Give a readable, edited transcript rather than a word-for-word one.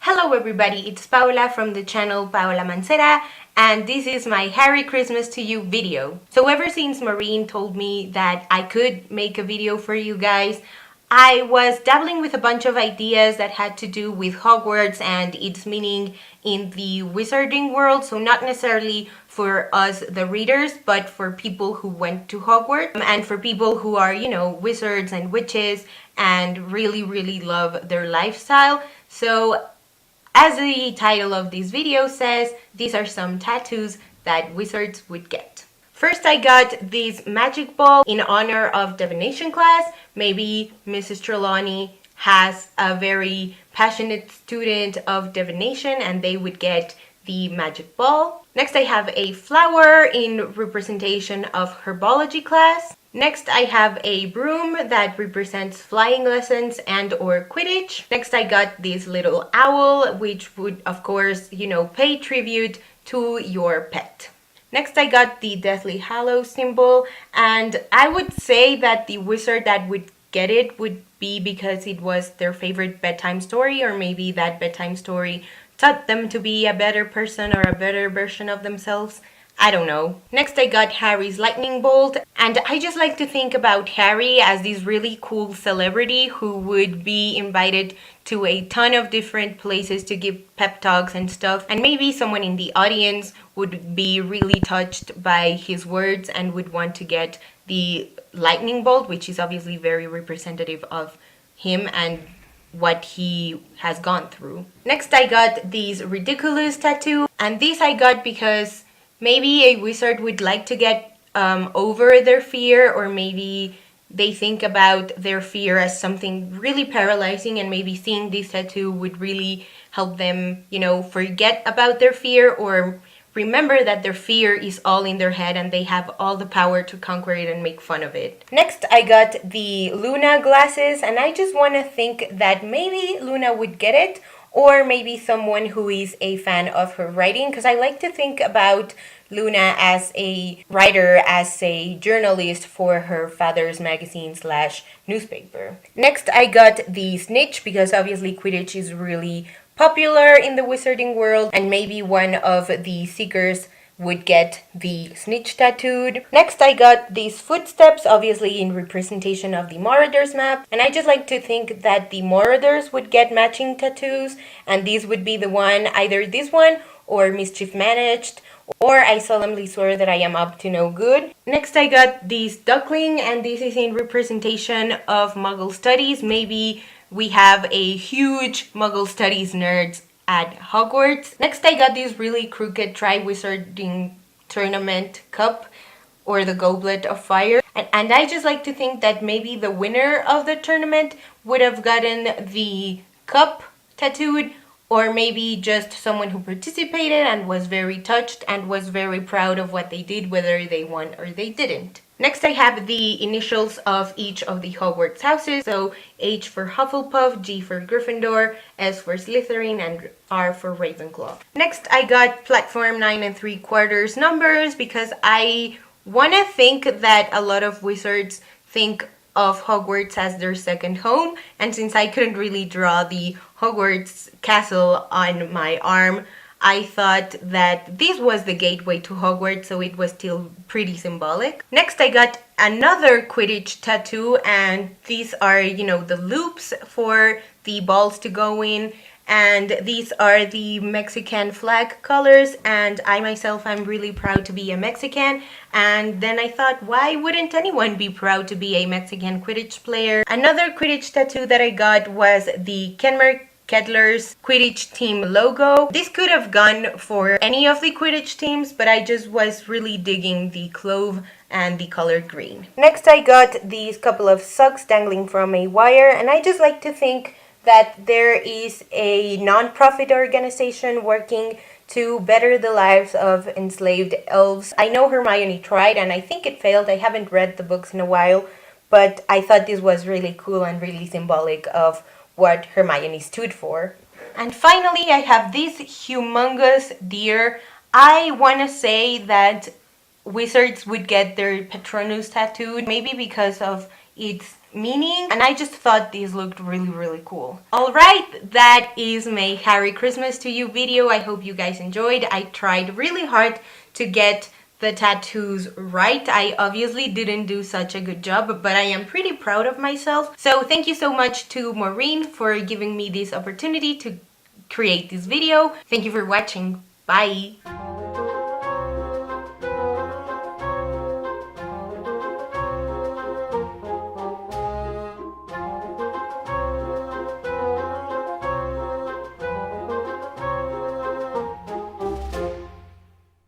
Hello everybody, it's Paola from the channel Paola Mancera, and this is my Harry Christmas to You video. So ever since Maureen told me that I could make a video for you guys, I was dabbling with a bunch of ideas that had to do with Hogwarts and its meaning in the wizarding world, so not necessarily for us the readers, but for people who went to Hogwarts and for people who are, wizards and witches and really love their lifestyle. So as the title of this video says, these are some tattoos that wizards would get. First, I got this magic ball in honor of divination class. Maybe Mrs. Trelawney has a very passionate student of divination and they would get the magic ball. Next, I have a flower in representation of herbology class. Next, I have a broom that represents flying lessons and or Quidditch. Next, I got this little owl, which would, of course, pay tribute to your pet. Next, I got the Deathly Hallows symbol, and I would say that the wizard that would get it would be because it was their favorite bedtime story, or maybe that bedtime story taught them to be a better person or a better version of themselves. I don't know. Next, I got Harry's lightning bolt, and I just like to think about Harry as this really cool celebrity who would be invited to a ton of different places to give pep talks and stuff, and maybe someone in the audience would be really touched by his words and would want to get the lightning bolt, which is obviously very representative of him and what he has gone through. Next, I got these ridiculous tattoo, and this I got because maybe a wizard would like to get over their fear, or maybe they think about their fear as something really paralyzing, and maybe seeing this tattoo would really help them, forget about their fear or remember that their fear is all in their head and they have all the power to conquer it and make fun of it. Next, I got the Luna glasses, and I just want to think that maybe Luna would get it, or maybe someone who is a fan of her writing, because I like to think about Luna as a writer, as a journalist for her father's magazine / newspaper. Next, I got the snitch because obviously Quidditch is really popular in the wizarding world, and maybe one of the seekers would get the snitch tattooed. Next, I got these footsteps, obviously in representation of the Marauders map, and I just like to think that the Marauders would get matching tattoos, and these would be the one, either this one or Mischief Managed, or I solemnly swear that I am up to no good. Next, I got this duckling, and this is in representation of Muggle studies. Maybe we have a huge Muggle studies nerds at Hogwarts. Next, I got this really crooked Triwizarding Tournament cup, or the Goblet of Fire. And I just like to think that maybe the winner of the tournament would have gotten the cup tattooed, or maybe just someone who participated and was very touched and was very proud of what they did, whether they won or they didn't. Next, I have the initials of each of the Hogwarts houses. So H for Hufflepuff, G for Gryffindor, S for Slytherin, and R for Ravenclaw. Next, I got platform 9 3/4 numbers because I want to think that a lot of wizards think of Hogwarts as their second home, and since I couldn't really draw the Hogwarts castle on my arm, I thought that this was the gateway to Hogwarts, so it was still pretty symbolic. Next, I got another Quidditch tattoo, and these are, the loops for the balls to go in, and these are the Mexican flag colors, and I myself am really proud to be a Mexican, and then I thought, why wouldn't anyone be proud to be a Mexican Quidditch player? Another Quidditch tattoo that I got was the Kenmer Kedler's Quidditch team logo. This could have gone for any of the Quidditch teams, but I just was really digging the clove and the color green. Next, I got these couple of socks dangling from a wire, and I just like to think that there is a non-profit organization working to better the lives of enslaved elves. I know Hermione tried, and I think it failed. I haven't read the books in a while, but I thought this was really cool and really symbolic of what Hermione stood for. And finally, I have this humongous deer. I want to say that wizards would get their Patronus tattooed, maybe because of its meaning, and I just thought these looked really cool. Alright, that is my Harry Christmas to You video. I hope you guys enjoyed. I tried really hard to get the tattoos right. I obviously didn't do such a good job, but I am pretty proud of myself. So thank you so much to Maureen for giving me this opportunity to create this video. Thank you for watching. Bye!